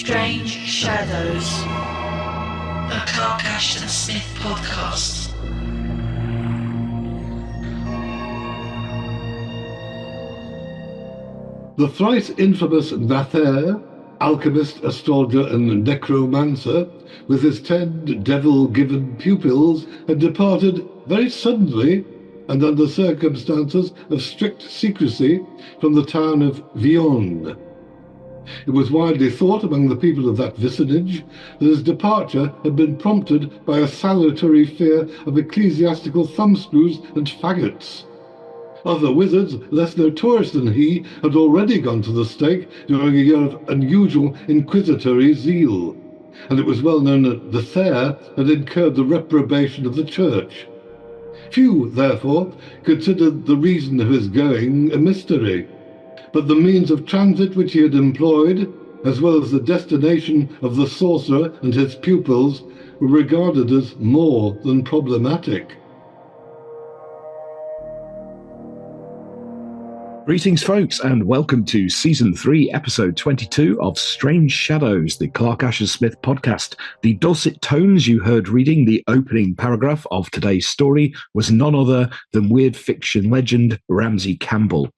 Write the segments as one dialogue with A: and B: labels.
A: Strange Shadows, a Bosch and Smith podcast.
B: The thrice infamous Nathair, alchemist, astrologer, and necromancer, with his 10 devil-given pupils, had departed very suddenly and under circumstances of strict secrecy from the town of Ylourgne. It was widely thought among the people of that vicinage that his departure had been prompted by a salutary fear of ecclesiastical thumbscrews and faggots. Other wizards, less notorious than he, had already gone to the stake during a year of unusual inquisitory zeal, and it was well known that the Thair had incurred the reprobation of the church. Few, therefore, considered the reason of his going a mystery, but the means of transit which he had employed, as well as the destination of the sorcerer and his pupils, were regarded as more than problematic.
C: Greetings, folks, and welcome to Season 3, Episode 22 of Strange Shadows, the Clark Asher Smith podcast. The dulcet tones you heard reading the opening paragraph of today's story was none other than weird fiction legend Ramsey Campbell.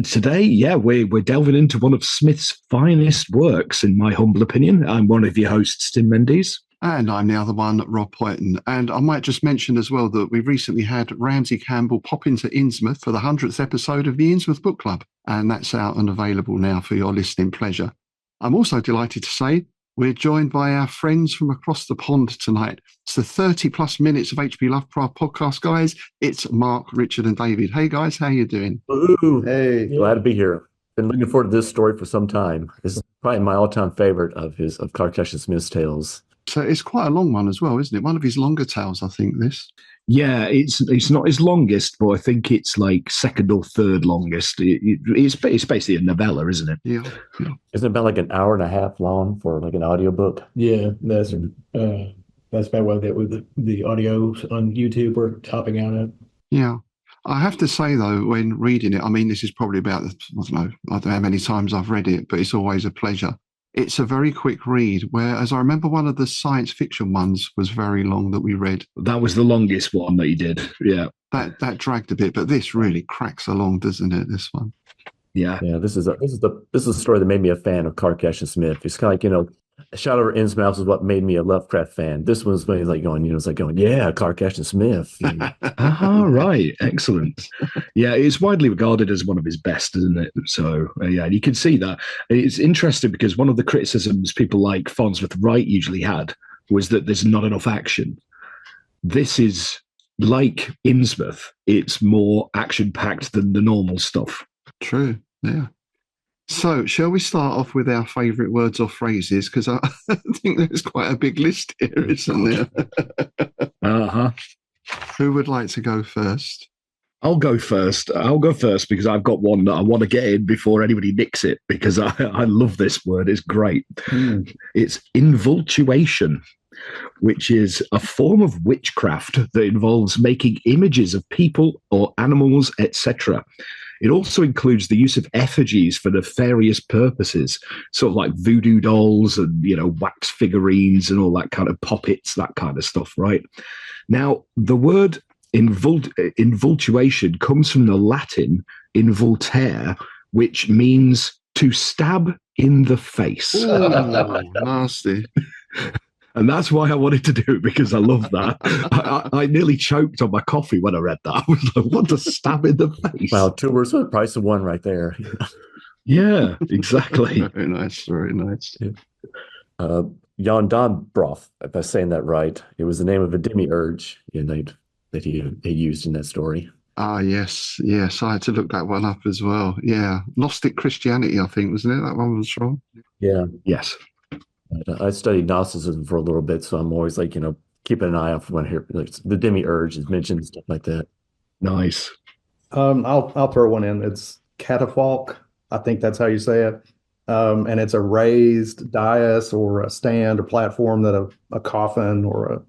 C: Today, we're delving into one of Smith's finest works, in my humble opinion. I'm one of your hosts, Tim Mendes.
D: And I'm the other one, Rob Poyton. And I might just mention as well that we recently had Ramsey Campbell pop into Innsmouth for the 100th episode of the Innsmouth Book Club. And that's out and available now for your listening pleasure. I'm also delighted to say we're joined by our friends from across the pond tonight. It's the 30 plus minutes of H.P. Lovecraft podcast, guys. It's Mark, Richard and David. Hey, guys, how you doing?
E: Ooh,
D: hey.
E: Glad to be here. Been looking forward to this story for some time. This is probably my all-time favorite of Clark Asher Smith's tales.
D: So it's quite a long one as well, isn't it? One of his longer tales, I think, this.
C: Yeah, it's not his longest, but I think it's like second or third longest. It's basically a novella, isn't it?
D: Yeah.
E: Isn't it about like an hour and a half long for like an audiobook?
F: Yeah, that's about what that with the audio on YouTube we're topping out at.
D: Yeah. I have to say, though, when reading it, I mean, this is probably about, I don't know how many times I've read it, but it's always a pleasure. It's a very quick read, whereas I remember one of the science fiction ones was very long that we read.
C: That was the longest one that you did, yeah.
D: That dragged a bit, but this really cracks along, doesn't it, this one?
C: Yeah.
E: Yeah, this is a story that made me a fan of Clark Asher Smith. It's kind of like, Shadow over Innsmouth is what made me a Lovecraft fan. This one's like going, yeah, Clark Asher Smith.
C: Right, excellent. Yeah, it's widely regarded as one of his best, isn't it? So, you can see that. It's interesting because one of the criticisms people like Farnsworth Wright usually had was that there's not enough action. This is like Innsmouth. It's more action-packed than the normal stuff.
D: True, yeah. So, shall we start off with our favourite words or phrases? Because I think there's quite a big list here, isn't there?
C: Uh-huh.
D: Who would like to go first?
C: I'll go first because I've got one that I want to get in before anybody nicks it, because I love this word. It's great. It's invultation, which is a form of witchcraft that involves making images of people or animals, etc. It also includes the use of effigies for nefarious purposes, sort of like voodoo dolls and, wax figurines and all that kind of puppets, that kind of stuff, right? Now, the word invultuation comes from the Latin invultare, which means to stab in the face.
D: Ooh, nasty.
C: And that's why I wanted to do it, because I love that. I nearly choked on my coffee when I read that. I was like, what a stab in the face.
E: Wow, 2 words for the price of one right there.
C: Yeah, exactly.
D: Very nice, very nice.
E: Ialdobaoth, if I'm saying that right, it was the name of a demiurge that he used in that story.
D: Ah, yes. I had to look that one up as well. Yeah. Gnostic Christianity, I think, wasn't it? That one was from?
E: Yeah.
C: Yes.
E: I studied Gnosticism for a little bit, so I'm always like, keeping an eye out for when here the demiurge is mentioned and stuff like that.
C: Nice.
F: I'll throw one in. It's catafalque. I think that's how you say it. And it's a raised dais or a stand or platform that a coffin or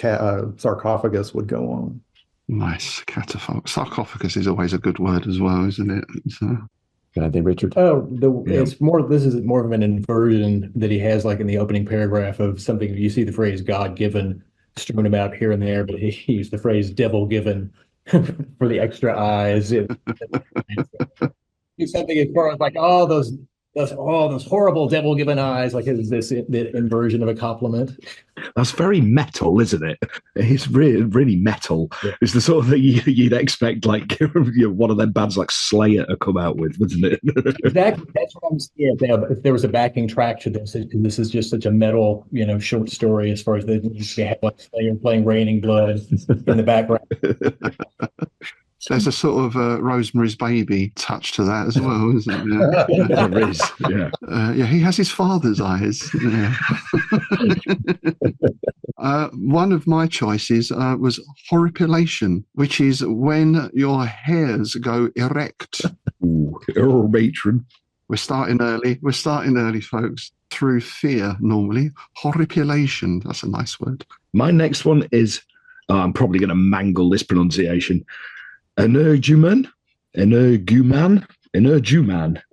F: a sarcophagus would go on.
D: Nice. Catafalque. Sarcophagus is always a good word as well, isn't it?
E: I think, Richard.
F: It's more. This is more of an inversion that he has, like in the opening paragraph of something. You see the phrase "God-given" strewn about here and there, but he used the phrase "devil-given" for the extra eyes. It's something as far as like, those horrible devil-given eyes. Like, is this the inversion of a compliment?
C: That's very metal, isn't it? It's really, really metal.
F: Yeah.
C: It's the sort of thing you'd expect, like one of them bands like Slayer to come out with, wasn't it?
F: Exactly. That's what I'm saying. If there was a backing track to this, this is just such a metal, short story as far as they have like Slayer playing "Raining Blood" in the background.
D: There's a sort of Rosemary's Baby touch to that as well, isn't there?
C: There is, yeah.
D: Yeah, he has his father's eyes. Yeah. One of my choices was horripilation, which is when your hairs go erect.
C: Ooh, oh, matron.
D: We're starting early, folks. Through fear, normally. Horripilation, that's a nice word.
C: My next one is, I'm probably going to mangle this pronunciation. Energumen,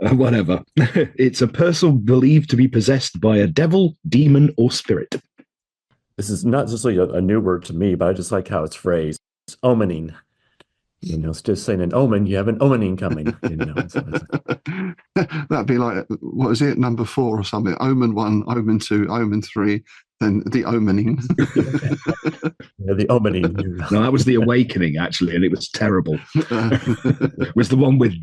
C: whatever. It's a person believed to be possessed by a devil, demon, or spirit.
E: This is not just like a new word to me, but I just like how it's phrased. It's omening. It's just saying an omen, you have an omening coming.
D: That'd be like, what is it, number 4 or something? Omen 1, omen 2, omen 3, then the omening.
E: Yeah, the omening.
C: No, that was the awakening, actually, and it was terrible. It was the one with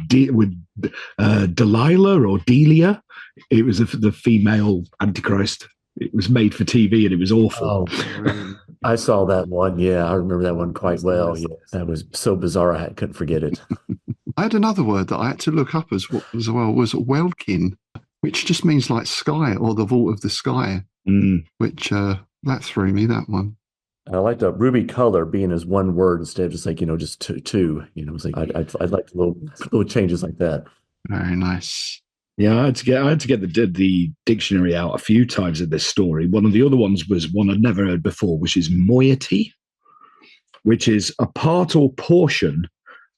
C: Delilah or Delia. It was the female Antichrist. It was made for TV and it was awful.
E: Oh, I saw that one. Yeah, I remember that one quite well. Yeah, that was so bizarre. I couldn't forget it.
D: I had another word that I had to look up as well, was welkin, which just means like sky or the vault of the sky, which that threw me, that one.
E: I like the ruby color being as one word instead of just like, just two. It's like I'd like little changes like that.
D: Very nice.
C: Yeah, I had to get the dictionary out a few times in this story. One of the other ones was one I'd never heard before, which is moiety, which is a part or portion,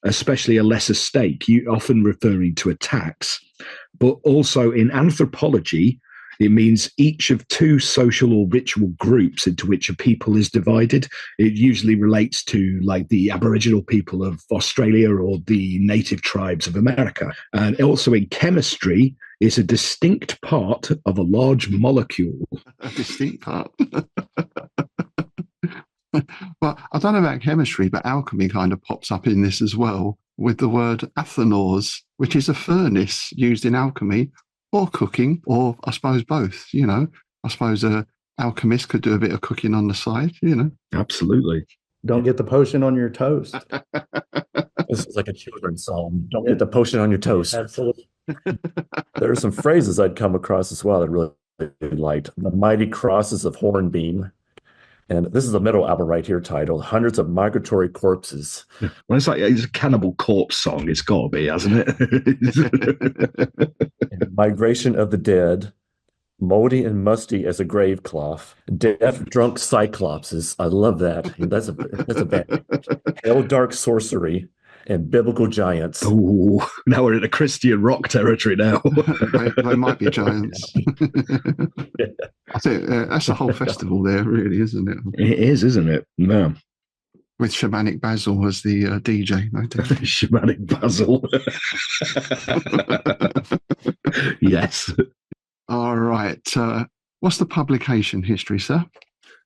C: especially a lesser stake, often referring to a tax. But also in anthropology, it means each of 2 social or ritual groups into which a people is divided. It usually relates to like the Aboriginal people of Australia or the native tribes of America. And also in chemistry, it's a distinct part of a large molecule.
D: A distinct part. Well, I don't know about chemistry, but alchemy kind of pops up in this as well with the word athanors, which is a furnace used in alchemy or cooking, or I suppose both, I suppose a alchemist could do a bit of cooking on the side,
C: Absolutely.
F: Don't get the potion on your toast.
E: This is like a children's song. Don't get the potion on your toast.
F: Absolutely.
E: There are some phrases I'd come across as well that really liked. The mighty crosses of Hornbeam. And this is a metal album right here titled Hundreds of Migratory Corpses.
C: Well, it's a Cannibal Corpse song. It's got to be, hasn't
E: it? Migration of the Dead. Moldy and musty as a grave cloth. Deaf drunk cyclopses. I love that. That's a bad. Hell dark sorcery. And biblical giants.
C: Oh, now we're in a Christian rock territory now.
D: they might be giants. Yeah. I think that's a whole festival there, really, isn't it?
C: It is, isn't it? No.
D: With Shamanic Basil as the DJ. No,
C: Shamanic Basil. Yes.
D: All right. What's the publication history, sir?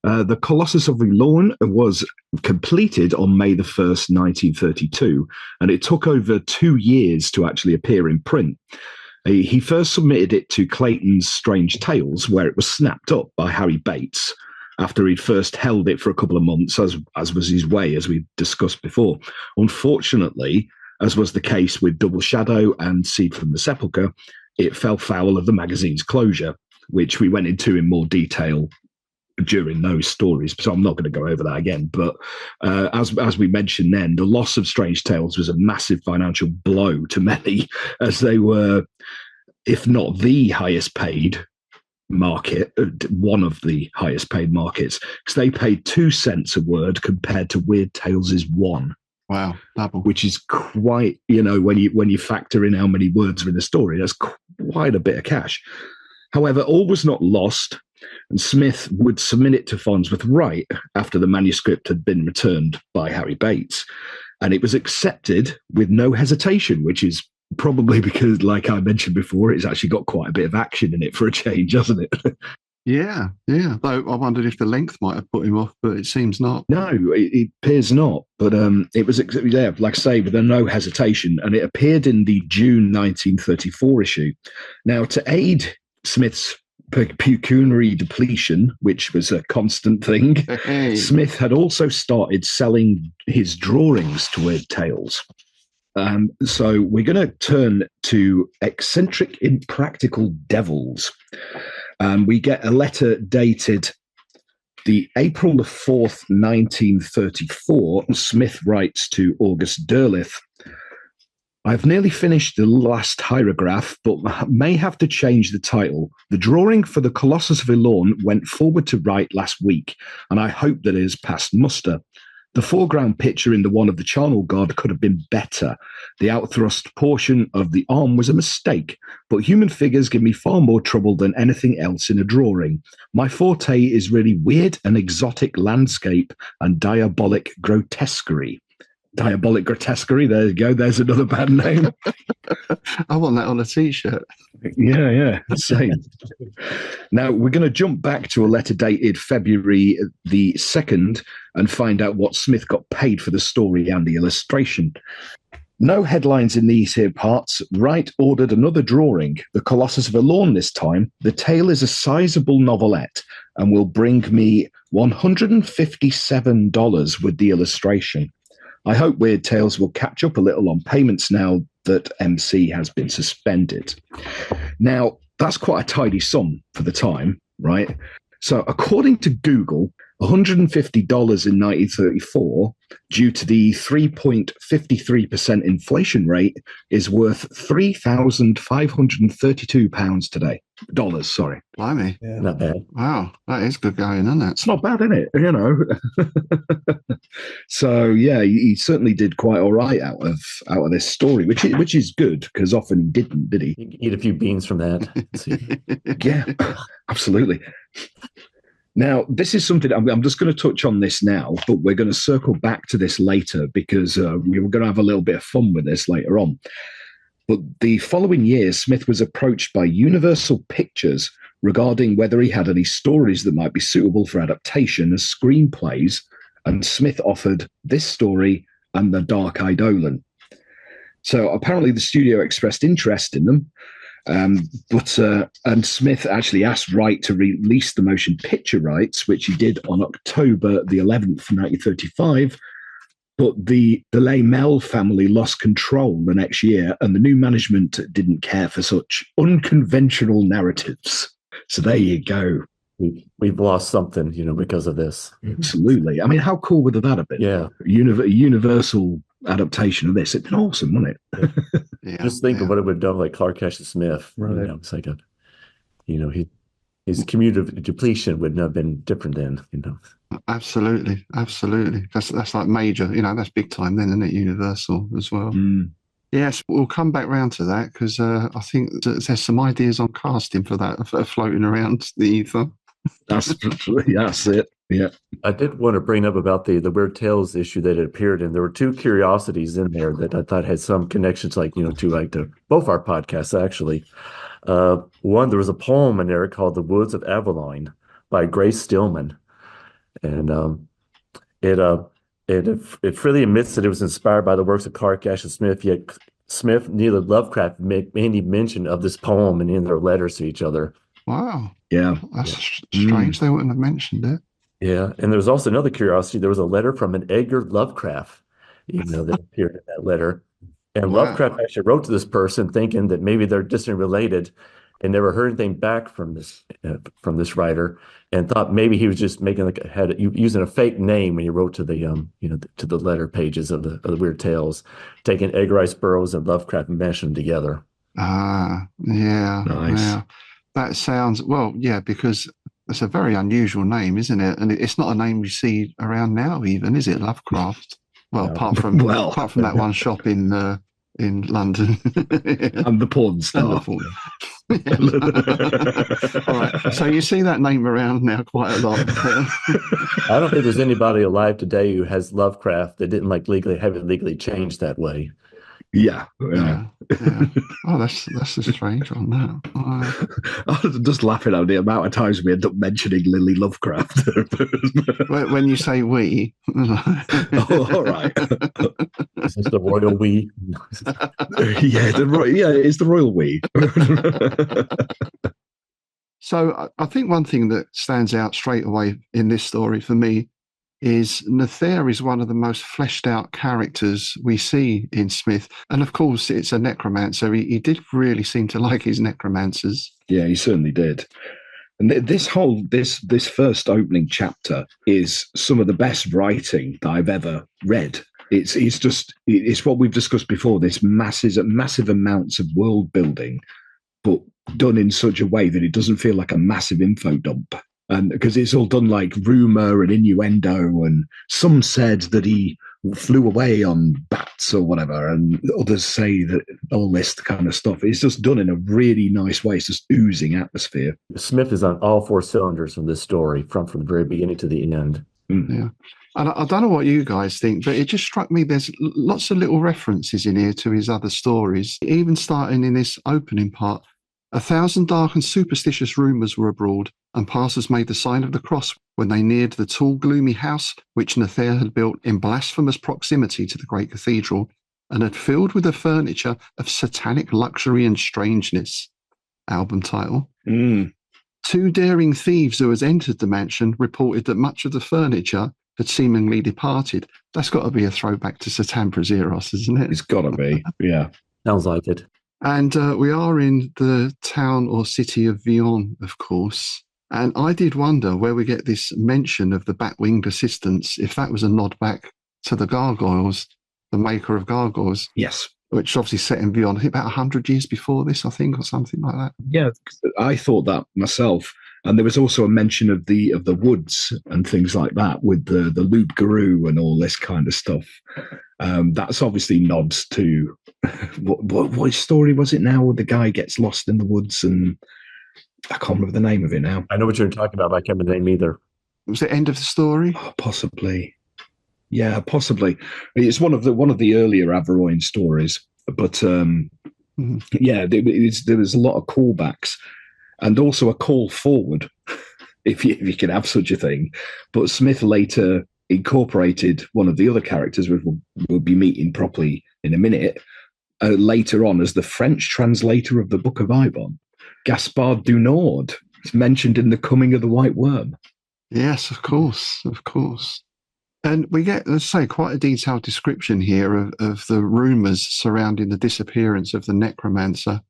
C: The Colossus of Ylourgne was completed on May the 1st, 1932, and it took over 2 years to actually appear in print. He first submitted it to Clayton's Strange Tales, where it was snapped up by Harry Bates after he'd first held it for a couple of months, as was his way, as we discussed before. Unfortunately, as was the case with Double Shadow and Seed from the Sepulchre, it fell foul of the magazine's closure, which we went into in more detail during those stories, so I'm not going to go over that again. But as we mentioned then, the loss of Strange Tales was a massive financial blow to many, as they were, if not the highest paid market, one of the highest paid markets, because they paid 2 cents a word compared to Weird Tales' 1.
D: Wow, double.
C: which is quite, when you factor in how many words are in the story, that's quite a bit of cash. However, all was not lost, and Smith would submit it to Farnsworth Wright after the manuscript had been returned by Harry Bates, and it was accepted with no hesitation, which is probably because, like I mentioned before, it's actually got quite a bit of action in it for a change, hasn't it?
D: Yeah. Though I wondered if the length might have put him off, but it seems not.
C: No, it appears not. But it was, like I say, with no hesitation, and it appeared in the June 1934 issue. Now, to aid Smith's pecuniary depletion, which was a constant thing,
D: Hey.
C: Smith had also started selling his drawings to Weird Tales. So we're going to turn to eccentric, impractical devils. We get a letter dated the April the 4th, 1934. Smith writes to August Derleth, "I've nearly finished the last hieroglyph, but may have to change the title. The drawing for the Colossus of Ylourgne went forward to Wright last week, and I hope that it is past muster. The foreground picture in the one of the charnel god could have been better. The outthrust portion of the arm was a mistake, but human figures give me far more trouble than anything else in a drawing. My forte is really weird and exotic landscape and diabolic grotesquerie." Diabolic grotesquerie, there you go, there's another bad name.
D: I want that on a t-shirt.
C: Yeah, same. Now, we're going to jump back to a letter dated February the 2nd and find out what Smith got paid for the story and the illustration. No headlines in these here parts. Wright ordered another drawing, the Colossus of Ylourgne this time. The tale is a sizable novelette and will bring me $157 with the illustration. I hope Weird Tales will catch up a little on payments now that MC has been suspended. Now, that's quite a tidy sum for the time, right? So according to Google, $150 in 1934, due to the 3.53% inflation rate, is worth £3,532 today. Dollars, sorry.
D: Blimey.
F: Yeah.
E: Not bad.
D: Wow, that is good going, isn't it?
C: It's not bad, is it? So yeah, he certainly did quite all right out of this story, which is good, because often he didn't, did he?
E: You can eat a few beans from that. Let's see.
C: Yeah, absolutely. Now, this is something I'm just going to touch on this now, but we're going to circle back to this later because we were going to have a little bit of fun with this later on. But the following year, Smith was approached by Universal Pictures regarding whether he had any stories that might be suitable for adaptation as screenplays, and Smith offered this story and The Dark-Eyed Olin. So apparently the studio expressed interest in them, but Smith actually asked Wright to release the motion picture rights, which he did on October the 11th, 1935. But the Laimel family lost control the next year, and the new management didn't care for such unconventional narratives. So there you go.
E: We've lost something, because of this.
C: Absolutely. I mean, how cool would that have been?
E: Yeah.
C: Universal adaptation of this. It'd been awesome, wouldn't it?
D: Yeah,
E: Just think of what it would have done like Clark Ashton Smith.
F: Right.
E: It's like his cumulative depletion would not have been different then,
D: Absolutely. That's like major, that's big time then, isn't it? Universal as well.
C: Mm.
D: Yes, we'll come back round to that because I think there's some ideas on casting for that floating around the ether.
C: That's it. Yeah.
E: I did want to bring up about the Weird Tales issue that it appeared in. There were two curiosities in there that I thought had some connections, to both our podcasts, actually. One, there was a poem in there called The Woods of Aveline by Grace Stillman. And it freely admits that it was inspired by the works of Clark Ashton Smith, yet Smith, neither Lovecraft made any mention of this poem in their letters to each other.
D: Wow.
C: Yeah.
D: That's strange. They wouldn't have mentioned it.
E: Yeah. And there was also another curiosity. There was a letter from an Edgar Lovecraft, that appeared in that letter. And
D: Wow.
E: Lovecraft actually wrote to this person thinking that maybe they're distant related and never heard anything back from this writer, and thought maybe he was just using a fake name when he wrote to the to the letter pages of the Weird Tales, taking Edgar Rice Burroughs and Lovecraft and mashing them together.
D: Ah, yeah.
C: Nice.
D: Yeah. That sounds, because it's a very unusual name, isn't it? And it's not a name you see around now even, is it? Lovecraft. Well,
E: Yeah.
D: apart from
C: Well.
D: that one shop in London.
C: And the porn star.
D: All right. So you see that name around now quite a lot.
E: I don't think there's anybody alive today who has Lovecraft that didn't like have it legally changed that way.
C: Yeah.
D: Oh, that's a strange one. Now
C: I was just laughing at the amount of times we end up mentioning Lily Lovecraft.
D: when you say we,
C: Oh, all right.
E: Is this the royal we?
C: It's the royal we.
D: So I think one thing that stands out straight away in this story for me is Nether is one of the most fleshed out characters we see in Smith. And of course, it's a necromancer. He did really seem to like his necromancers.
C: Yeah, he certainly did. And this first opening chapter is some of the best writing that I've ever read. It's what we've discussed before, this massive amounts of world building, but done in such a way that it doesn't feel like a massive info dump. And because it's all done like rumor and innuendo, and some said that he flew away on bats or whatever, and others say that all this kind of stuff. It's just done in a really nice way. It's just oozing atmosphere.
E: Smith is on all four cylinders from this story, from the very beginning to the end.
D: Yeah. And I don't know what you guys think, but it just struck me there's lots of little references in here to his other stories, even starting in this opening part. 1,000 dark and superstitious rumours were abroad, and passers made the sign of the cross when they neared the tall, gloomy house which Nether had built in blasphemous proximity to the great cathedral, and had filled with the furniture of satanic luxury and strangeness. Album title.
C: 2
D: daring thieves who had entered the mansion reported that much of the furniture had seemingly departed. That's got to be a throwback to Satanpra's Eros, isn't it?
C: It's got to be, yeah.
E: Sounds like it.
D: And we are in the town or city of Ylourgne, of course. And I did wonder where we get this mention of the bat-winged assistants, if that was a nod back to the gargoyles, the maker of gargoyles.
C: Yes.
D: Which obviously set in Ylourgne, I think about 100 years before this, I think, or something like that.
C: Yeah, I thought that myself. And there was also a mention of the woods and things like that with the loup garou and all this kind of stuff. That's obviously nods to what story was it now where the guy gets lost in the woods, and I can't remember the name of it now.
E: I know what you're talking about, but I can't remember the name either.
D: Was it End of the Story?
C: Oh, possibly. Yeah, possibly. It's one of the earlier Averoigne stories, but yeah, there was a lot of callbacks and also a call forward, if you can have such a thing. But Smith later incorporated one of the other characters, which we'll be meeting properly in a minute, later on as the French translator of the Book of Ibon, Gaspard du Nord. It's mentioned in The Coming of the White Worm.
D: Yes, of course, of course. And we get, let's say, quite a detailed description here of the rumours surrounding the disappearance of the necromancer.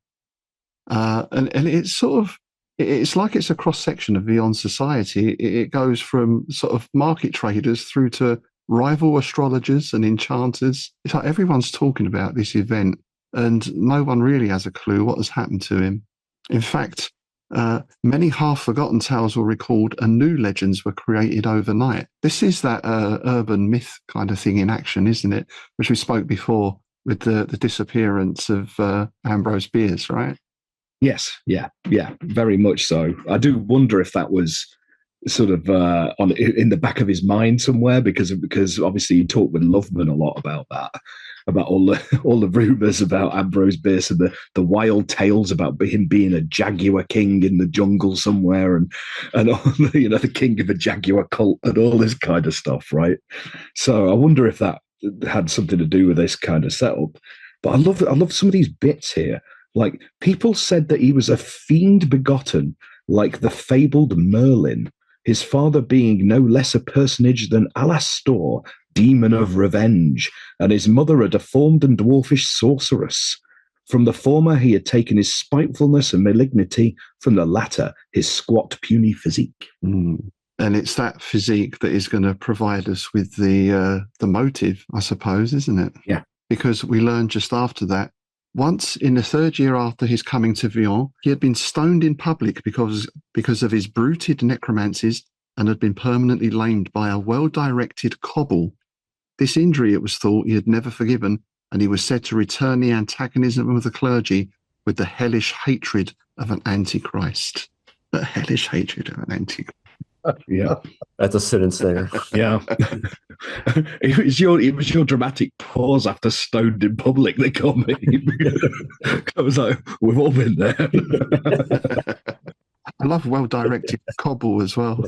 D: And it's sort of, it's like it's a cross-section of Ylourgne society. It goes from sort of market traders through to rival astrologers and enchanters. It's like everyone's talking about this event, and no one really has a clue what has happened to him. In fact, many half-forgotten tales were recalled and new legends were created overnight. This is that urban myth kind of thing in action, isn't it? Which we spoke before with the disappearance of Ambrose Bierce, right?
C: Yes, yeah, very much so. I do wonder if that was sort of in the back of his mind somewhere, because obviously he talked with Loveman a lot about that, about all the rumours about Ambrose Bierce and the wild tales about him being a jaguar king in the jungle somewhere, and all, the king of a jaguar cult and all this kind of stuff, right? So I wonder if that had something to do with this kind of setup. But I love some of these bits here. Like, people said that he was a fiend begotten, like the fabled Merlin, his father being no less a personage than Alastor, demon of revenge, and his mother a deformed and dwarfish sorceress. From the former he had taken his spitefulness and malignity, from the latter his squat, puny physique.
D: And it's that physique that is going to provide us with the motive, I suppose, isn't it?
C: Yeah.
D: Because we learned just after that, once in the third year after his coming to Ylourgne, he had been stoned in public because of his bruited necromancies, and had been permanently lamed by a well-directed cobble This injury, it was thought, he had never forgiven, and he was said to return the antagonism of the clergy with the hellish hatred of an antichrist. The hellish hatred of an antichrist.
C: Yeah.
E: That's a sentence there.
C: Yeah. It was your dramatic pause after stoned in public that got me. I was like, we've all been there.
D: I love well-directed cobble as well.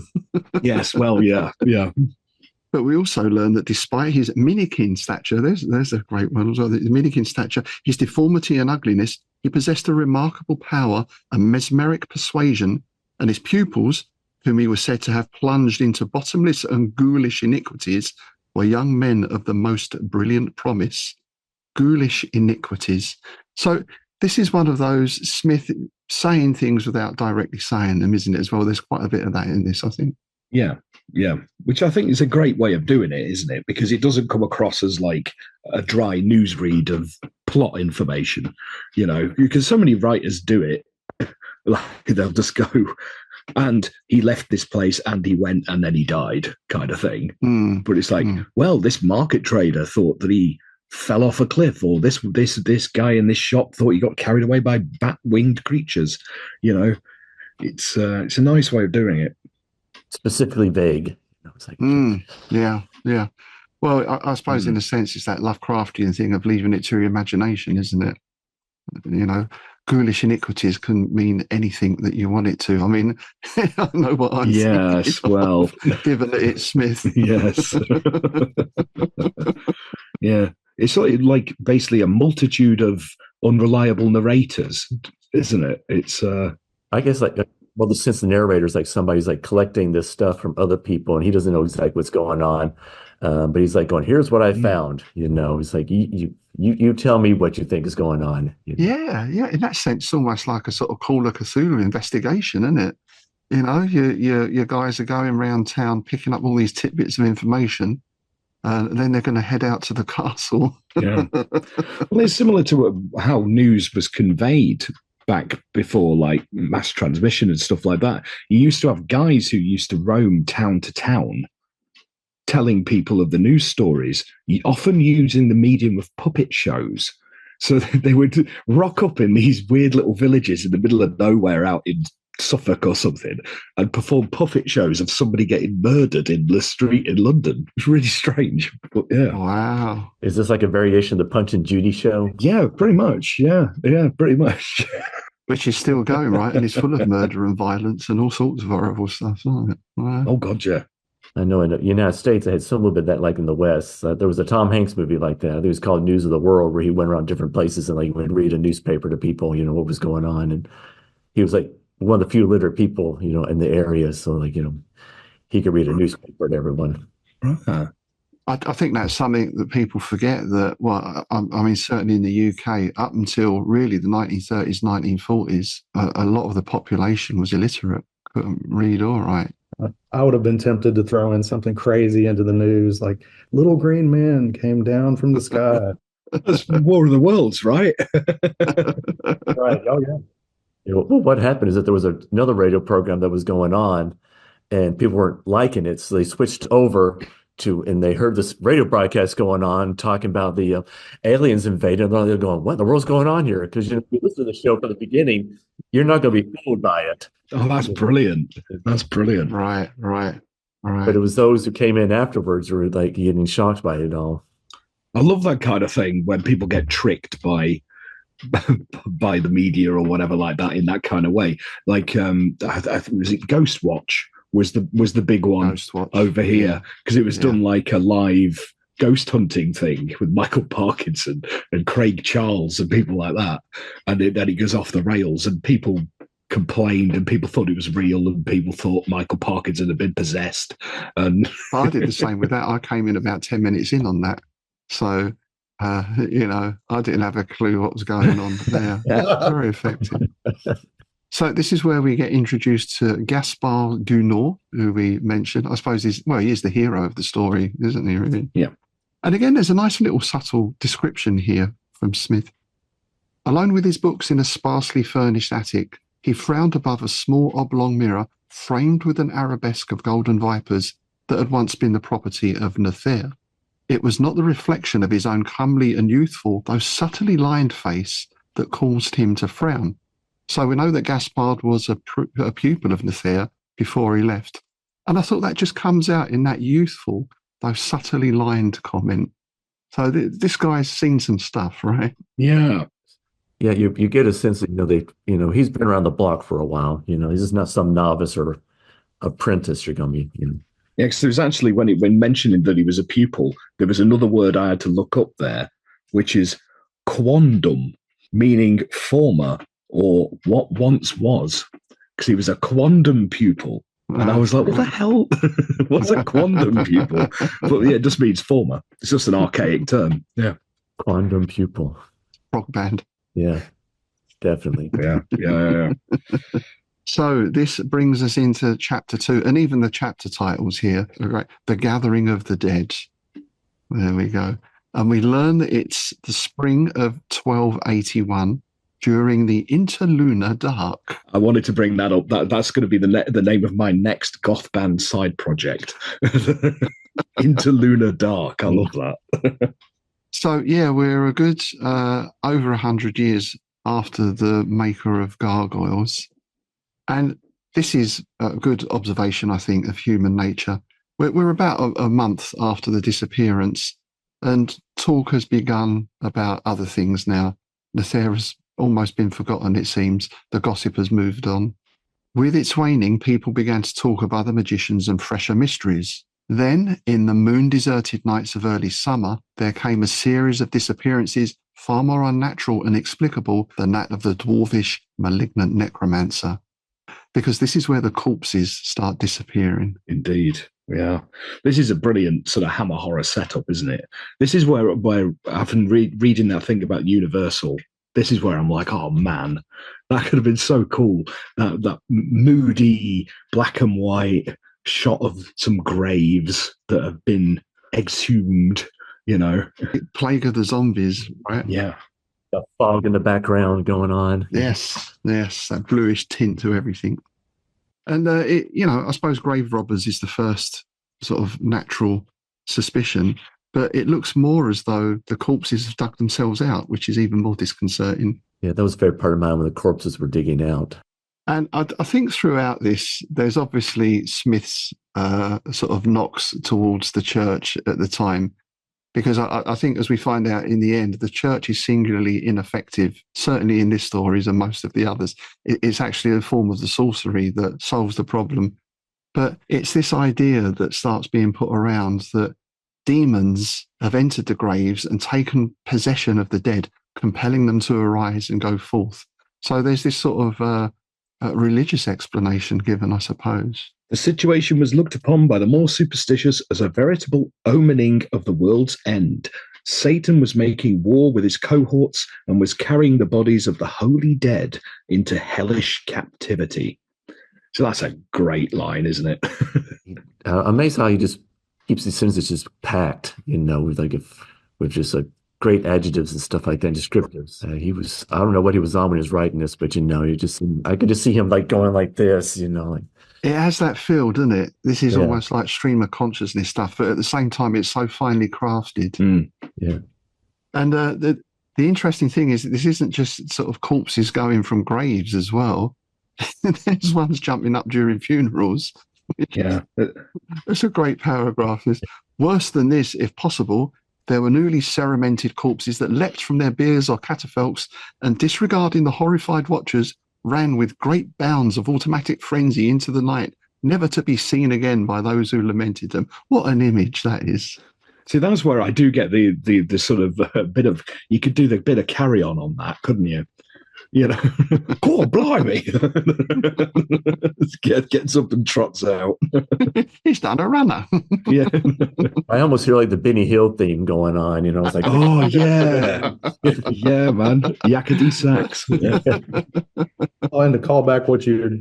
C: Yes, well, yeah.
D: But we also learn that despite his minikin stature, there's a great one as well, his minikin stature, his deformity and ugliness, he possessed a remarkable power and mesmeric persuasion, and his pupils, whom he was said to have plunged into bottomless and ghoulish iniquities, were young men of the most brilliant promise. Ghoulish iniquities. So this is one of those Smith saying things without directly saying them, isn't it, as well? There's quite a bit of that in this, I think.
C: Yeah. Which I think is a great way of doing it, isn't it? Because it doesn't come across as like a dry newsread of plot information. You know, because so many writers do it. Like they'll just go, and he left this place and he went and then he died, kind of thing. But it's like, well, this market trader thought that he fell off a cliff, or this guy in this shop thought he got carried away by bat-winged creatures. You know, it's a nice way of doing it.
E: Specifically vague. It's like,
D: yeah. Well, I suppose in a sense it's that Lovecraftian thing of leaving it to your imagination, isn't it? You know, ghoulish iniquities can mean anything that you want it to. I mean, I know what I'm
C: yes, well,
D: given that it's Smith.
C: Yes. Yeah. It's like basically a multitude of unreliable narrators, isn't it? It's
E: I guess like, well, the sense the narrator's like somebody's like collecting this stuff from other people and he doesn't know exactly what's going on. But he's like going, here's what I found, you know. It's like you tell me what you think is going on. You know?
D: Yeah. In that sense, it's almost like a sort of Call of Cthulhu investigation, isn't it? You know, your guys are going around town picking up all these tidbits of information, and then they're going to head out to the castle.
C: Yeah. Well, it's similar to how news was conveyed back before, like mass transmission and stuff like that. You used to have guys who used to roam town to town, telling people of the news stories, often using the medium of puppet shows. So they would rock up in these weird little villages in the middle of nowhere out in Suffolk or something and perform puppet shows of somebody getting murdered in the street in London. It's really strange. But yeah.
D: Wow.
E: Is this like a variation of the Punch and Judy show?
C: Yeah, pretty much. Yeah, pretty much.
D: Which is still going, right? And it's full of murder and violence and all sorts of horrible stuff, isn't it? Wow.
C: Oh, God, yeah.
E: I know in the United States, I had some little bit of that, like in the West. There was a Tom Hanks movie like that. I think it was called News of the World, where he went around different places and like would read a newspaper to people, you know, what was going on. And he was like one of the few literate people, you know, in the area. So like, you know, he could read a newspaper to everyone.
D: I think that's something that people forget that, well, I mean, certainly in the UK, up until really the 1930s, 1940s, a lot of the population was illiterate, couldn't read or write.
F: I would have been tempted to throw in something crazy into the news, like little green men came down from the sky.
C: That's War of the Worlds, right?
F: Right. Oh, yeah.
E: You know, well, what happened is that there was another radio program that was going on and people weren't liking it. So they switched over to, and they heard this radio broadcast going on talking about the aliens invading. And they're going, what in the world's going on here? Because you know, if you listen to the show from the beginning, you're not going to be fooled by it.
C: Oh, that's brilliant. That's brilliant.
D: Right.
E: But it was those who came in afterwards who were like getting shocked by it all.
C: I love that kind of thing when people get tricked by the media or whatever like that in that kind of way. Like, was it Ghost Watch was the big one over here because it was done like a live ghost hunting thing with Michael Parkinson and Craig Charles and people like that, and then it goes off the rails and people complained and people thought it was real and people thought Michael Parkinson had been possessed. And
D: I did the same with that. I came in about 10 minutes in on that, so you know, I didn't have a clue what was going on there. Very effective. So this is where we get introduced to Gaspard Gounod, who we mentioned. I suppose he is the hero of the story, isn't he, really?
C: Yeah.
D: And again, there's a nice little subtle description here from Smith. Alone with his books in a sparsely furnished attic, he frowned above a small oblong mirror framed with an arabesque of golden vipers that had once been the property of Nether. it was not the reflection of his own comely and youthful, though subtly lined face that caused him to frown. So we know that Gaspard was a pupil of Nether before he left. And I thought that just comes out in that youthful, though subtly lined comment. So this guy's seen some stuff, right?
C: Yeah.
E: Yeah, you get a sense that, he's been around the block for a while. He's just not some novice or apprentice you're going to be,
C: Yeah, because there was actually, when mentioning that he was a pupil, there was another word I had to look up there, which is quondam, meaning former or what once was, because he was a quondam pupil. And I was like, what the hell? What's a quondam pupil? But yeah, it just means former. It's just an archaic term. Yeah.
E: Quondam pupil.
D: Rock band.
E: Yeah, definitely.
C: Yeah.
D: So this brings us into chapter 2, and even the chapter titles here, right? The Gathering of the Dead. There we go. And we learn that it's the spring of 1281 during the interlunar dark.
C: I wanted to bring that up. That's going to be the name of my next goth band side project. Interlunar dark. I love that.
D: So yeah, we're a good over 100 years after the maker of gargoyles. And this is a good observation, I think, of human nature. We're about a month after the disappearance, and talk has begun about other things now. Nether has almost been forgotten, it seems. The gossip has moved on. With its waning, people began to talk of other magicians and fresher mysteries. Then, in the moon-deserted nights of early summer, there came a series of disappearances far more unnatural and inexplicable than that of the dwarfish, malignant necromancer. Because this is where the corpses start disappearing.
C: Indeed. Yeah. This is a brilliant sort of Hammer horror setup, isn't it? This is where I've been reading that thing about Universal. This is where I'm like, oh man, that could have been so cool. That moody black and white shot of some graves that have been exhumed,
D: Plague of the Zombies, right?
C: Yeah.
E: The fog in the background going on.
D: Yes, that bluish tint to everything. And, I suppose grave robbers is the first sort of natural suspicion, but it looks more as though the corpses have dug themselves out, which is even more disconcerting.
E: Yeah, that was a favorite part of mine when the corpses were digging out.
D: And I think throughout this, there's obviously Smith's sort of knocks towards the church at the time, because I think, as we find out in the end, the church is singularly ineffective, certainly in this stories and most of the others. It's actually a form of the sorcery that solves the problem. But it's this idea that starts being put around that demons have entered the graves and taken possession of the dead, compelling them to arise and go forth. So there's this sort of religious explanation given, I suppose.
C: The situation was looked upon by the more superstitious as a veritable omening of the world's end. Satan was making war with his cohorts and was carrying the bodies of the holy dead into hellish captivity. So that's a great line, isn't it?
E: Amazed how he just keeps these sentences packed, with just great adjectives and stuff like that, descriptives. I don't know what he was on when he was writing this, but I could just see him going like this,
D: It has that feel, doesn't it? This is almost like stream of consciousness stuff, but at the same time, it's so finely crafted.
E: Yeah.
D: And the interesting thing is that this isn't just sort of corpses going from graves as well. There's ones jumping up during funerals.
C: Yeah.
D: It's a great paragraph. Worse than this, if possible, there were newly ceramented corpses that leapt from their biers or catafalques and, disregarding the horrified watchers, ran with great bounds of automatic frenzy into the night, never to be seen again by those who lamented them. What an image that is.
C: See, that's where I do get the sort of bit of, you could do the bit of carry on that, couldn't you? Oh, blimey. Gets up and trots out.
D: He's done a runner.
C: Yeah.
E: I almost hear like the Benny Hill theme going on, It's like,
C: oh, yeah. Yeah, man. Yakety sax. Yeah.
F: Oh, and to call back what you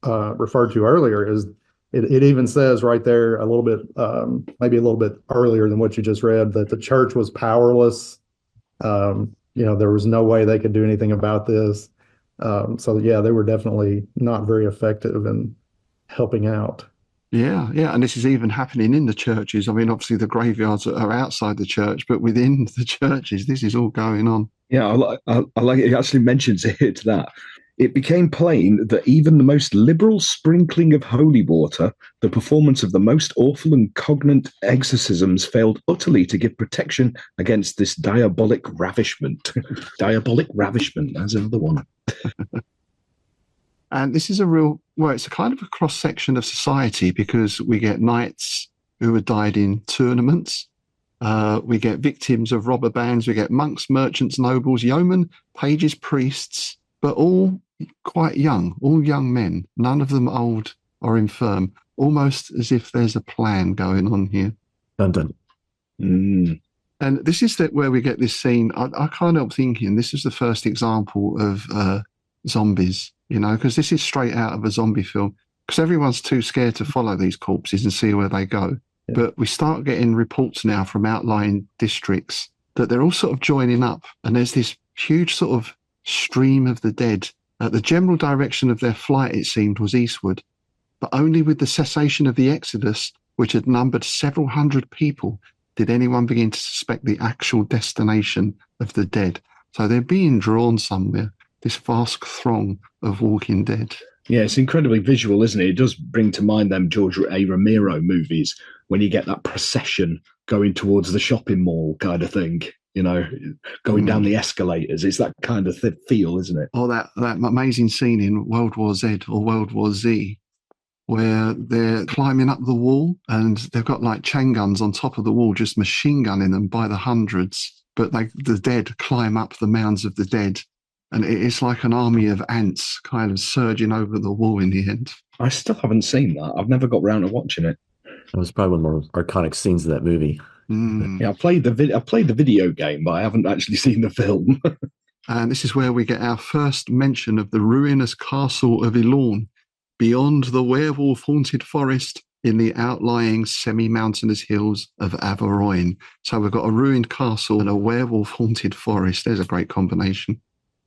F: referred to earlier is it even says right there a little bit, maybe a little bit earlier than what you just read, that the church was powerless. There was no way they could do anything about this. So yeah, they were definitely not very effective in helping out.
D: Yeah, yeah, and this is even happening in the churches. I mean, obviously the graveyards are outside the church, but within the churches, this is all going on.
C: Yeah, I like it. It actually mentions it that it became plain that even the most liberal sprinkling of holy water, the performance of the most awful and cognate exorcisms failed utterly to give protection against this diabolic ravishment. Diabolic ravishment, that's another one.
D: And this is it's a kind of a cross section of society, because we get knights who had died in tournaments. We get victims of robber bands. We get monks, merchants, nobles, yeomen, pages, priests, but all quite young, all young men, none of them old or infirm, almost as if there's a plan going on here.
E: Dun dun.
C: Mm.
D: And this is where we get this scene. I can't help thinking this is the first example of zombies, because this is straight out of a zombie film, because everyone's too scared to follow these corpses and see where they go. Yeah. But we start getting reports now from outlying districts that they're all sort of joining up, and there's this huge sort of stream of the dead. The general direction of their flight, it seemed, was eastward, but only with the cessation of the exodus, which had numbered several hundred people, did anyone begin to suspect the actual destination of the dead. So they're being drawn somewhere, this vast throng of walking dead.
C: Yeah, it's incredibly visual, isn't it? It does bring to mind them George A. Romero movies when you get that procession going towards the shopping mall kind of thing, going down the escalators. It's that kind of feel, isn't it?
D: Or that amazing scene in World War Z or World War Z, where they're climbing up the wall and they've got like chain guns on top of the wall, just machine gunning them by the hundreds. But the dead climb up the mounds of the dead. And it's like an army of ants kind of surging over the wall in the end.
C: I still haven't seen that. I've never got round to watching it.
E: That was probably one of the more iconic scenes of that movie.
D: Mm.
C: Yeah, I played the video game, but I haven't actually seen the film.
D: And this is where we get our first mention of the ruinous castle of Ylourgne, beyond the werewolf-haunted forest in the outlying semi-mountainous hills of Averoigne. So we've got a ruined castle and a werewolf-haunted forest. There's a great combination.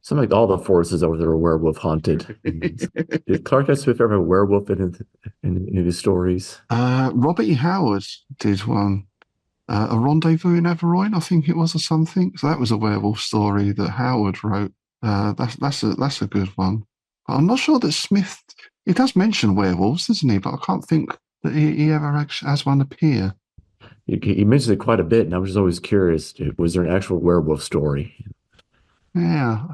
E: Something like all the forests over there are werewolf haunted. Did Clark S. Swift ever have a werewolf in his stories?
D: Robert E. Howard did one. A Rendezvous in Averoigne, I think it was, or something. So that was a werewolf story that Howard wrote. That's a good one. But I'm not sure that Smith. He does mention werewolves, doesn't he? But I can't think that he ever actually has one appear.
E: He mentions it quite a bit, and I was just always curious: was there an actual werewolf story?
D: Yeah.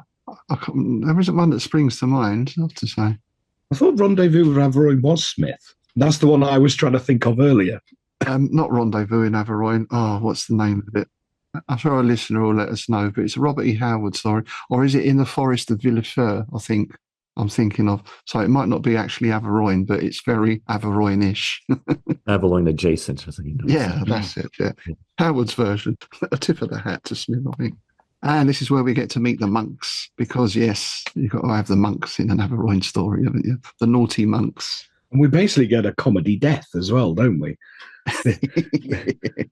D: There isn't one that springs to mind, I have to say.
C: I thought Rendezvous with Averoigne was Smith. That's the one I was trying to think of earlier.
D: Not Rendezvous in Averoigne. Oh, what's the name of it? I'm sure our listener will let us know, but it's a Robert E. Howard story. Or is it In the Forest of Villefort, I think I'm thinking of. So it might not be actually Averoigne, but it's very Averoigne-ish.
E: Averoigne adjacent, I think.
D: Yeah, that's it, yeah. Howard's version. A tip of the hat to Smith, I think. And this is where we get to meet the monks, because, yes, you've got to have the monks in an Averoigne story, haven't you? The naughty monks.
C: And we basically get a comedy death as well, don't we?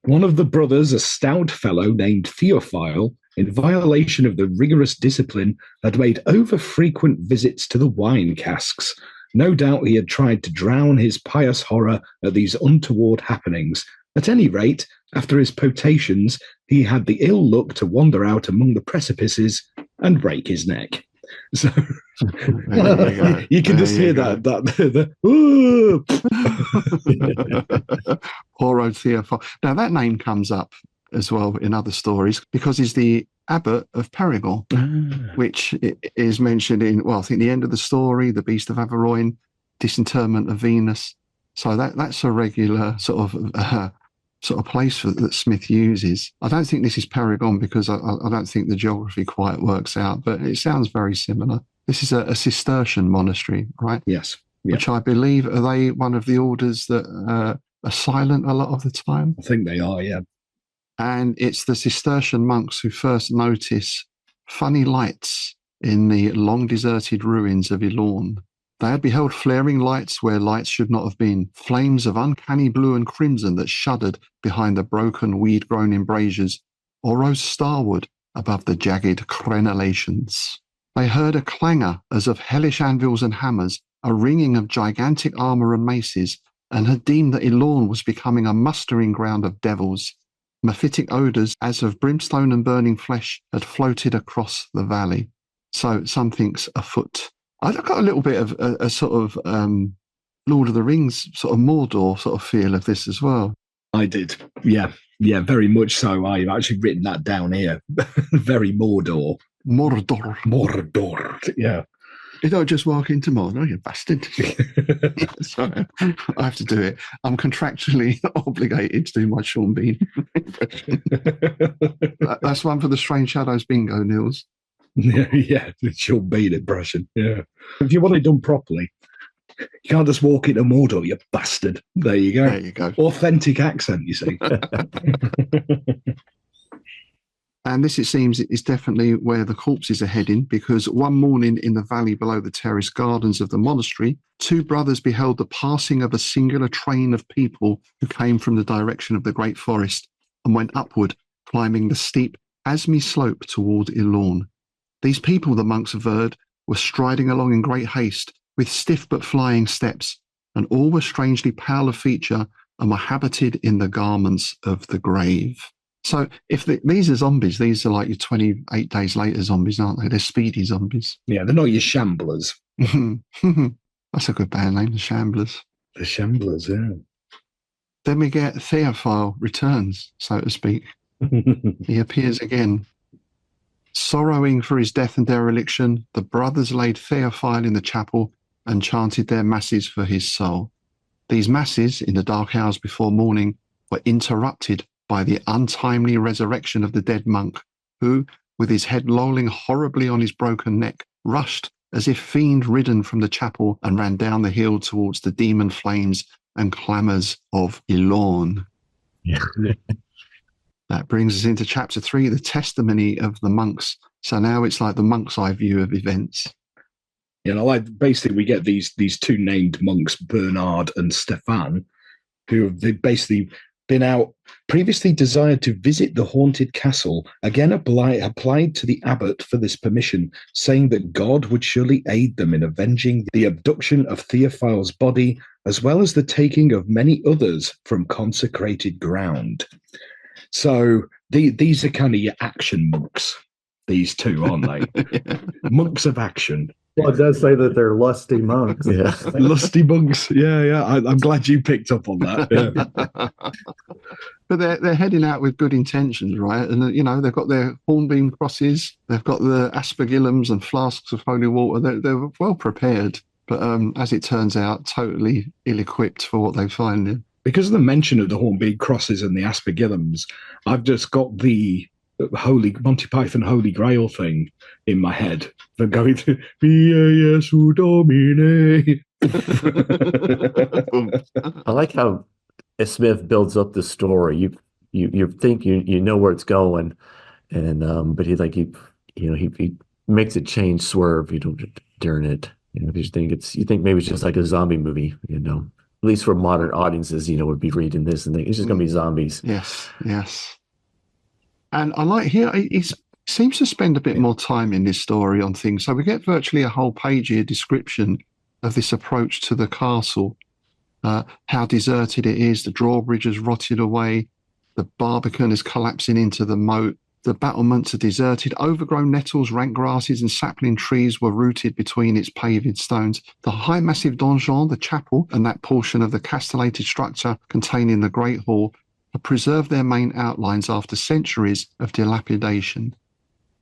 C: One of the brothers, a stout fellow named Theophile, in violation of the rigorous discipline, had made over-frequent visits to the wine casks. No doubt he had tried to drown his pious horror at these untoward happenings. At any rate, after his potations, he had the ill luck to wander out among the precipices and break his neck. So you can just hear that
D: poor old Theophile. Now that name comes up as well in other stories because he's the abbot of Périgord, which is mentioned in, I think the end of the story, the Beast of Averoigne, disinterment of Venus. So that's a regular sort of place that Smith uses. I don't think this is Périgord because I don't think the geography quite works out, but it sounds very similar. This is a Cistercian monastery, right?
C: Yes.
D: Which I believe, are they one of the orders that are silent a lot of the time?
C: I think they are, yeah.
D: And it's the Cistercian monks who first notice funny lights in the long-deserted ruins of Ylourgne. They had beheld flaring lights where lights should not have been, flames of uncanny blue and crimson that shuddered behind the broken, weed-grown embrasures, or rose starward above the jagged crenellations. They heard a clangour as of hellish anvils and hammers, a ringing of gigantic armour and maces, and had deemed that Ylourgne was becoming a mustering ground of devils. Mephitic odours, as of brimstone and burning flesh, had floated across the valley. So something's afoot. I've got a little bit of a sort of Lord of the Rings sort of Mordor sort of feel of this as well.
C: I did. Yeah, very much so. I've actually written that down here. Very Mordor. Mordor. Yeah.
D: You don't just walk into Mordor, you bastard. Sorry, I have to do it. I'm contractually obligated to do my Sean Bean impression. That's one for the Strange Shadows bingo, Niels.
C: Yeah, the Sean Bean impression. Yeah. If you want it done properly, you can't just walk into Mordor, you bastard. There you go.
D: There you go.
C: Authentic accent, you see.
D: And this, it seems, is definitely where the corpses are heading, because one morning in the valley below the terraced gardens of the monastery, two brothers beheld the passing of a singular train of people who came from the direction of the great forest and went upward, climbing the steep Asmy slope toward Ylourgne. These people, the monks averred, were striding along in great haste, with stiff but flying steps, and all were strangely pale of feature and were habited in the garments of the grave. So if these are zombies, these are like your 28 days later zombies, aren't they? They're speedy zombies.
C: Yeah, they're not your shamblers.
D: That's a good band name, the Shamblers.
C: The Shamblers, yeah.
D: Then we get Theophile returns, so to speak. He appears again. Sorrowing for his death and dereliction, the brothers laid Theophile in the chapel and chanted their masses for his soul. These masses, in the dark hours before morning, were interrupted by the untimely resurrection of the dead monk, who, with his head lolling horribly on his broken neck, rushed as if fiend-ridden from the chapel and ran down the hill towards the demon flames and clamours of Ylourgne.
E: Yeah.
D: That brings us into chapter 3, the testimony of the monks. So now it's like the monk's eye view of events.
C: You know, like basically we get these two named monks, Bernard and Stefan, who have basically been out, previously desired to visit the haunted castle, again applied to the abbot for this permission, saying that God would surely aid them in avenging the abduction of Theophile's body, as well as the taking of many others from consecrated ground. So these are kind of your action monks, these two, aren't they?
D: Yeah.
C: Monks of action.
F: Well, it does say that they're lusty monks.
E: Yeah.
C: Lusty monks. Yeah. I'm glad you picked up on that. Yeah.
D: But they're heading out with good intentions, right? And, you know, they've got their hornbeam crosses, they've got the aspergillums and flasks of holy water. They're well prepared, but as it turns out, totally ill-equipped for what they find in.
C: Because of the mention of the hornbeam crosses and the aspergillums, I've just got the Monty Python Holy Grail thing in my head. They're going to Via Jesu Domine.
E: I like how Smith builds up the story. You think you know where it's going, and but he makes it change, swerve during it. You think maybe it's just like a zombie movie, at least for modern audiences, would be reading this and think it's just gonna be zombies.
D: Yes. And I like here, he seems to spend a bit more time in this story on things. So we get virtually a whole page here description of this approach to the castle, how deserted it is, the drawbridge has rotted away, the barbican is collapsing into the moat, the battlements are deserted, overgrown nettles, rank grasses and sapling trees were rooted between its paved stones. The high massive donjon, the chapel, and that portion of the castellated structure containing the great hall have preserved their main outlines after centuries of dilapidation.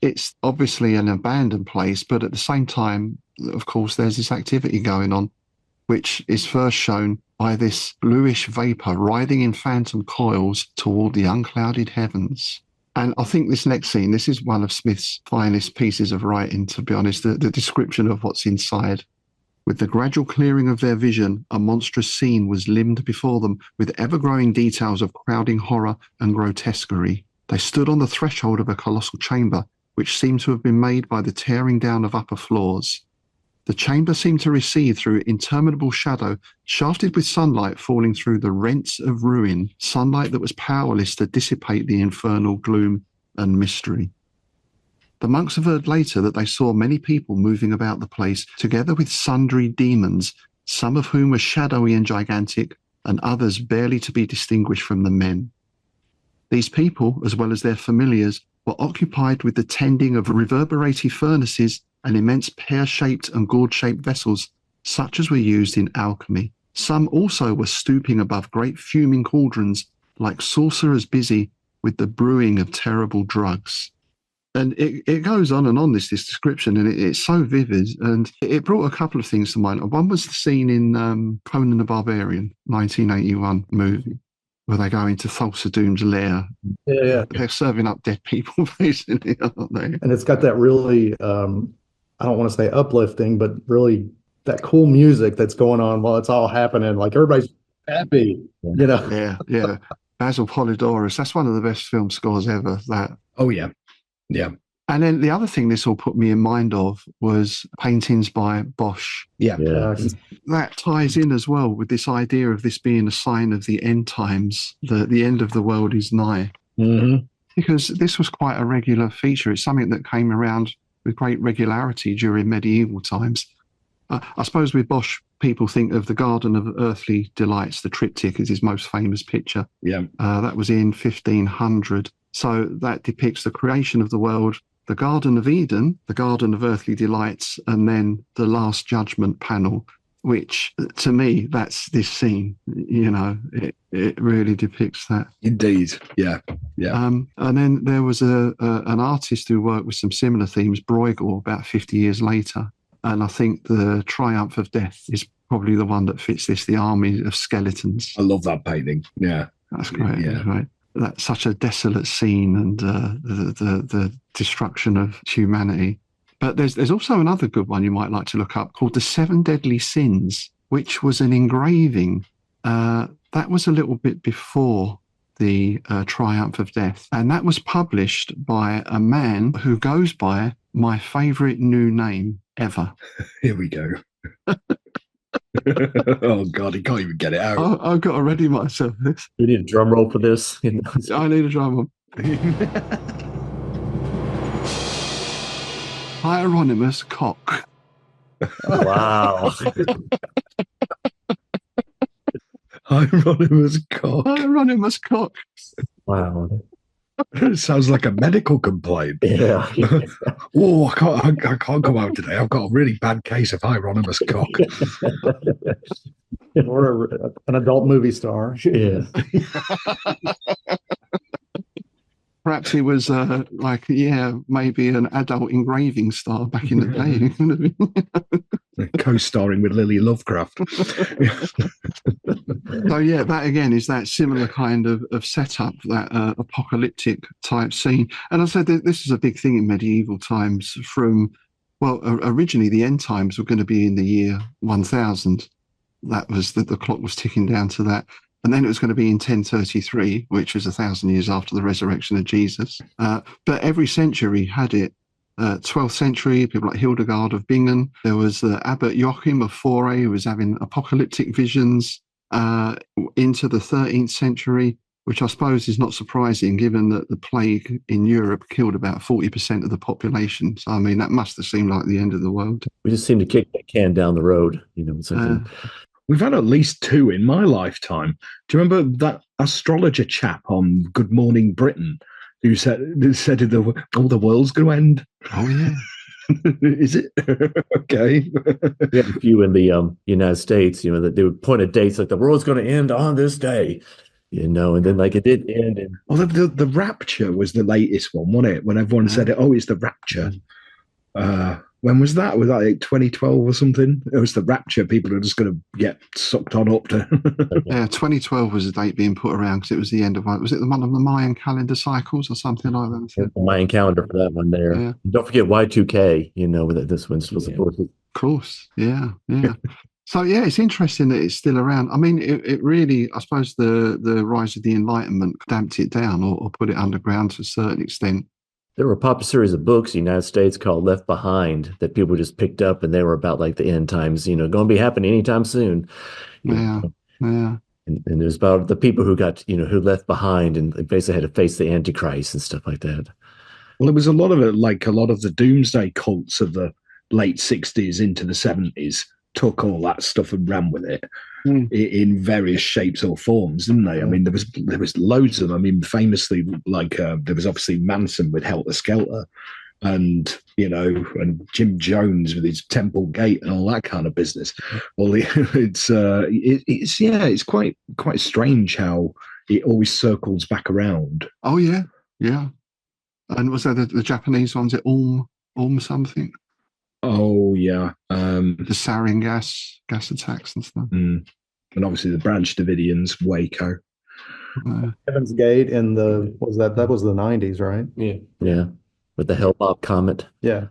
D: It's obviously an abandoned place, but at the same time, of course, there's this activity going on, which is first shown by this bluish vapour riding in phantom coils toward the unclouded heavens. And I think this next scene, this is one of Smith's finest pieces of writing, to be honest, the description of what's inside. With the gradual clearing of their vision, a monstrous scene was limned before them with ever-growing details of crowding horror and grotesquerie. They stood on the threshold of a colossal chamber, which seemed to have been made by the tearing down of upper floors. The chamber seemed to recede through interminable shadow, shafted with sunlight falling through the rents of ruin, sunlight that was powerless to dissipate the infernal gloom and mystery. The monks averred later that they saw many people moving about the place, together with sundry demons, some of whom were shadowy and gigantic, and others barely to be distinguished from the men. These people, as well as their familiars, were occupied with the tending of reverberative furnaces and immense pear-shaped and gourd-shaped vessels, such as were used in alchemy. Some also were stooping above great fuming cauldrons, like sorcerers busy with the brewing of terrible drugs. And it goes on, this description, and it's so vivid. And it brought a couple of things to mind. One was the scene in Conan the Barbarian, 1981 movie, where they go into Thulsa Doom's lair.
F: Yeah.
D: They're serving up dead people, basically, aren't they?
F: And it's got that really, I don't want to say uplifting, but really that cool music that's going on while it's all happening. Like everybody's happy, you know?
D: Yeah. Basil Polidorus, that's one of the best film scores ever. That.
C: Oh, yeah. Yeah.
D: And then the other thing this all put me in mind of was paintings by Bosch.
C: Yeah.
D: That ties in as well with this idea of this being a sign of the end times, the end of the world is nigh.
C: Mm-hmm.
D: Because this was quite a regular feature. It's something that came around with great regularity during medieval times. I suppose with Bosch, people think of the Garden of Earthly Delights, the triptych is his most famous picture.
C: Yeah.
D: That was in 1500. So that depicts the creation of the world, the Garden of Eden, the Garden of Earthly Delights, and then the Last Judgment panel, which to me, that's this scene. You know, it really depicts that.
C: Indeed. Yeah.
D: And then there was an artist who worked with some similar themes, Bruegel, about 50 years later. And I think the Triumph of Death is probably the one that fits this, the army of skeletons.
C: I love that painting. Yeah.
D: That's great.
C: Yeah.
D: That's right. That's such a desolate scene, and the destruction of humanity. But there's also another good one you might like to look up called The Seven Deadly Sins, which was an engraving. That was a little bit before the Triumph of Death. And that was published by a man who goes by my favourite new name ever.
C: Here we go. Oh, God, he can't even get it out.
D: I've got to ready myself this.
E: We need a drum roll for this.
D: I need a drum roll. Hieronymus Cock.
E: Wow.
C: Hieronymus Cock.
D: Hieronymus Cock.
E: Wow.
C: It sounds like a medical complaint.
E: Yeah.
C: Oh, I can't go out today. I've got a really bad case of Hieronymus Cock.
F: Or an adult movie star.
E: Yeah.
D: Perhaps he was maybe an adult engraving star back in the day.
C: Co-starring with Lily Lovecraft.
D: So yeah, that again is that similar kind of setup, that apocalyptic type scene. And I said that this is a big thing in medieval times. Originally the end times were going to be in the year 1000. That was the clock was ticking down to that. And then it was going to be in 1033, which was 1,000 years after the resurrection of Jesus. But every century had it. 12th century, people like Hildegard of Bingen. There was the Abbot Joachim of Foray, who was having apocalyptic visions into the 13th century, which I suppose is not surprising given that the plague in Europe killed about 40% of the population. So, I mean, that must have seemed like the end of the world.
E: We just seem to kick that can down the road,
C: We've had at least two in my lifetime. Do you remember that astrologer chap on Good Morning Britain who said the world's going to end?
D: Oh, yeah.
C: Is it? Okay.
E: We have a few in the United States, that they would point at dates like the world's going to end on this day, and then like it did end.
C: Well, the rapture was the latest one, wasn't it? When everyone said it, it's the rapture. When was that? Was that like 2012 or something? It was the rapture. People are just going to get sucked on up to.
D: Yeah, 2012 was the date being put around because it was the end of was it the one of the Mayan calendar cycles or something like that?
E: The Mayan calendar for that one there. Yeah. Don't forget Y2K. That this one's supposed to. Of
D: course, yeah. So yeah, it's interesting that it's still around. I mean, it really, I suppose, the rise of the Enlightenment damped it down or put it underground to a certain extent.
E: There were a popular series of books in the United States called Left Behind that people just picked up, and they were about like the end times, going to be happening anytime soon.
D: Yeah.
E: And there's about the people who got, who left behind and basically had to face the Antichrist and stuff like that.
C: Well, there was a lot of it, like a lot of the doomsday cults of the late 60s into the 70s took all that stuff and ran with it. in various shapes or forms, didn't they? I mean, there was loads of them. I mean, famously, like there was obviously Manson with Helter Skelter, and and Jim Jones with his Temple Gate and all that kind of business. Well, it's quite strange how it always circles back around.
D: Oh yeah. And was there the Japanese ones? It Ulm something.
C: Oh yeah,
D: the sarin gas attacks and stuff.
C: And obviously the Branch Davidians, Waco.
F: Heaven's Gate in that was the 90s, right?
E: Yeah. With the Hellbob comet.
F: Yeah.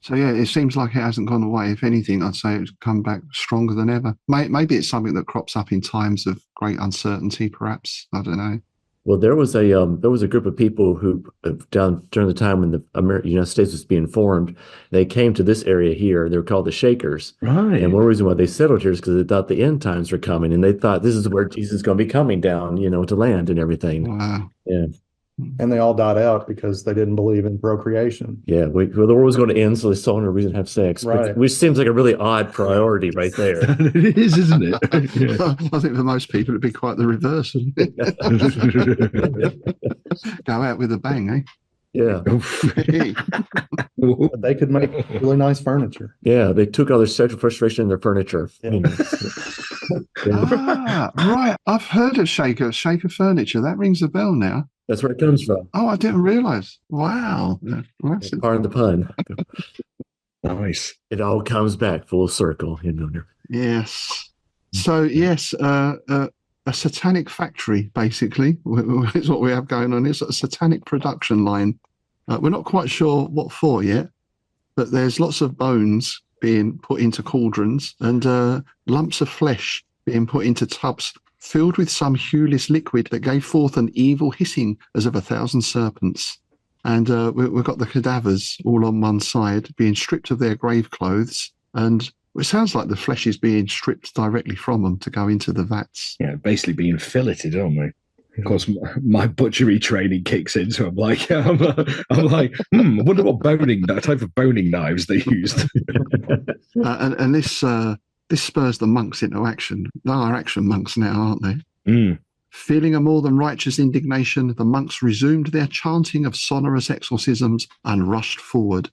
D: So yeah, it seems like it hasn't gone away. If anything, I'd say it's come back stronger than ever. Maybe it's something that crops up in times of great uncertainty, perhaps. I don't know.
E: Well, there was a group of people who down during the time when the United States was being formed, they came to this area here. They were called the Shakers.
C: Right.
E: And one reason why they settled here is because they thought the end times were coming, and they thought this is where Jesus is going to be coming down, to land and everything.
D: Wow.
E: Yeah.
F: And they all died out because they didn't believe in procreation.
E: Yeah, the world was going to end, so they saw no reason to have sex.
F: Right.
E: Which seems like a really odd priority right there.
C: It is, isn't it? Yeah.
D: I think for most people it'd be quite the reverse. Go out with a bang, eh?
E: Yeah.
F: But they could make really nice furniture.
E: Yeah, they took all their sexual frustration in their furniture.
F: Yeah.
D: Right. I've heard of Shaker furniture. That rings a bell now.
E: That's where it comes from.
D: Oh, I didn't realize. Wow.
E: Pardon the pun.
C: Nice.
E: It all comes back full circle.
D: Yes. So, yes, a satanic factory, basically, is what we have going on. It's a satanic production line. We're not quite sure what for yet, but there's lots of bones being put into cauldrons and lumps of flesh being put into tubs filled with some hueless liquid that gave forth an evil hissing as of 1,000 serpents. And we've got the cadavers all on one side being stripped of their grave clothes, and it sounds like the flesh is being stripped directly from them to go into the vats.
C: Yeah, basically being filleted, aren't we? Of course, my butchery training kicks in, so I'm like, I wonder what type of boning knives they used.
D: And this spurs the monks into action. They are action monks now, aren't they? Feeling a more than righteous indignation, the monks resumed their chanting of sonorous exorcisms and rushed forward.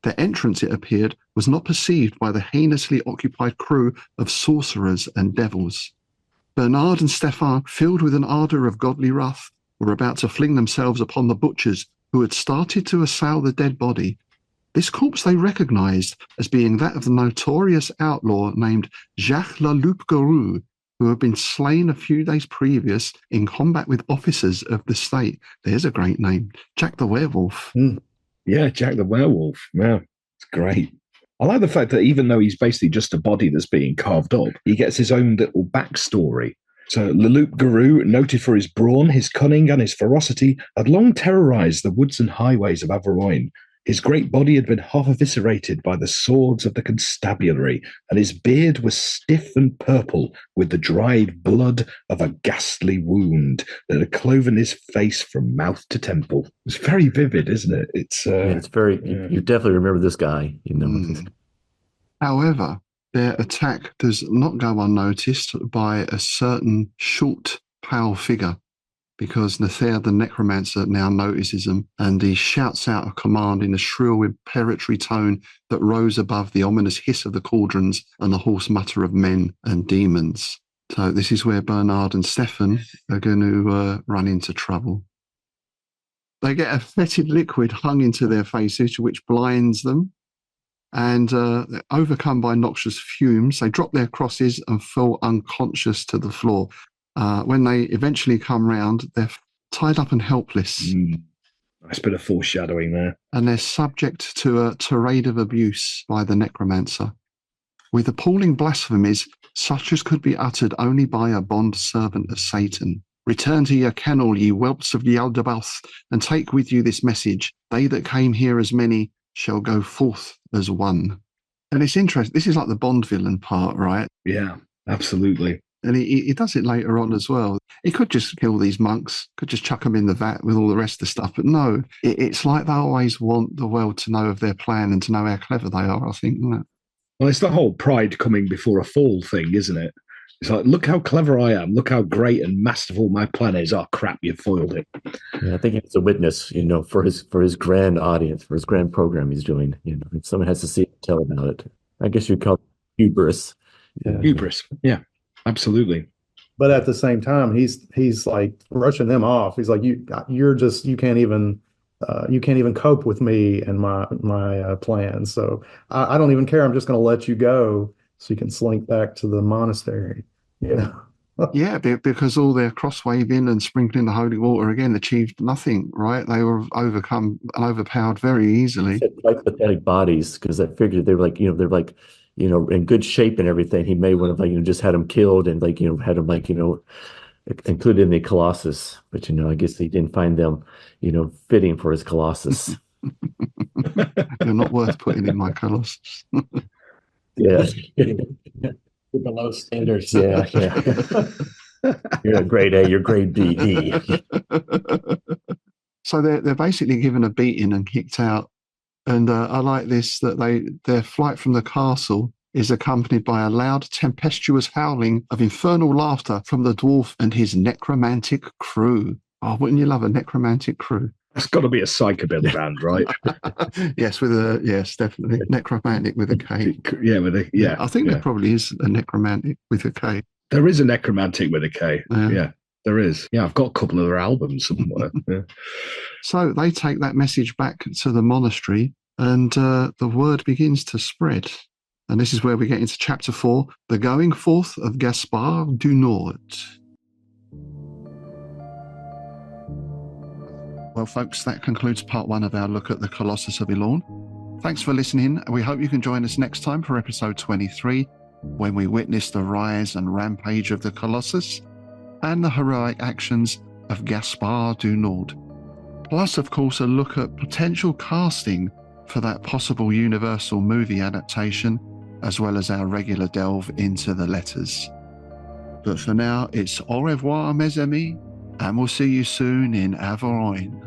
D: Their entrance, it appeared, was not perceived by the heinously occupied crew of sorcerers and devils. Bernard and Stefan, filled with an ardour of godly wrath, were about to fling themselves upon the butchers who had started to assail the dead body. This corpse they recognised as being that of the notorious outlaw named Jacques Le Loup-Garou, who had been slain a few days previous in combat with officers of the state. There's a great name, Jack the Werewolf.
C: Yeah, Jack the Werewolf. Yeah, it's great. I like the fact that even though he's basically just a body that's being carved up, he gets his own little backstory. So Le Loup-Garou, noted for his brawn, his cunning, and his ferocity, had long terrorised the woods and highways of Averoigne. His great body had been half eviscerated by the swords of the constabulary, and his beard was stiff and purple with the dried blood of a ghastly wound that had cloven his face from mouth to temple. It's very vivid, isn't it? It's
E: very. Yeah. You definitely remember this guy.
D: However, their attack does not go unnoticed by a certain short, pale figure, because Nether the necromancer now notices them, and he shouts out a command in a shrill, imperatory tone that rose above the ominous hiss of the cauldrons and the hoarse mutter of men and demons. So this is where Bernard and Stefan are going to run into trouble. They get a fetid liquid hung into their faces, which blinds them, and they're overcome by noxious fumes. They drop their crosses and fall unconscious to the floor. When they eventually come round, they're tied up and helpless.
C: Nice bit of foreshadowing there.
D: And they're subject to a tirade of abuse by the necromancer, with appalling blasphemies such as could be uttered only by a bond servant of Satan. Return to your kennel, ye whelps of Ialdobaoth, and take with you this message. They that came here as many shall go forth as one. And it's interesting. This is like the Bond villain part, right?
C: Yeah, absolutely.
D: And he does it later on as well. He could just kill these monks, could just chuck them in the vat with all the rest of the stuff. But no, it's like they always want the world to know of their plan and to know how clever they are, I think. Isn't it?
C: Well, it's the whole pride coming before a fall thing, isn't it? It's like, look how clever I am. Look how great and masterful my plan is. Oh, crap, you foiled it.
E: Yeah, I think it's a witness, for his grand audience, for his grand program he's doing. If someone has to see it and tell about it. I guess you'd call it hubris.
D: Yeah.
C: Hubris. Yeah, absolutely.
F: But at the same time, he's like brushing them off. He's like, you can't even cope with me and my plans. So I don't even care. I'm just going to let you go so you can slink back to the monastery.
D: Yeah, because all their cross waving and sprinkling the holy water again achieved nothing, right? They were overcome and overpowered very easily.
E: Like pathetic bodies, because I figured they were like, in good shape and everything. He may would have just had them killed and had them included in the Colossus, but I guess he didn't find them, fitting for his Colossus.
D: You're not worth putting in my Colossus.
E: Yeah. Below standards. Yeah. You're a grade A, you're grade B, D.
D: So they're basically given a beating and kicked out. And I like this, that their flight from the castle is accompanied by a loud, tempestuous howling of infernal laughter from the dwarf and his necromantic crew. Oh, wouldn't you love a necromantic crew?
C: It's got to be a psychobilly band, right?
D: Yes, definitely. Necromantic with a K.
C: Yeah,
D: I think there probably is a necromantic with a K.
C: There is a necromantic with a K. Yeah, there is. Yeah, I've got a couple of their albums somewhere. Yeah.
D: So they take that message back to the monastery, and the word begins to spread. And this is where we get into chapter 4, the going forth of Gaspard du Nord. Well, folks, that concludes part 1 of our look at the Colossus of Ylourgne. Thanks for listening. We hope you can join us next time for episode 23, when we witness the rise and rampage of the Colossus and the heroic actions of Gaspard du Nord. Plus, of course, a look at potential casting for that possible Universal movie adaptation, as well as our regular delve into the letters. But for now, it's au revoir, mes amis, and we'll see you soon in Avroin.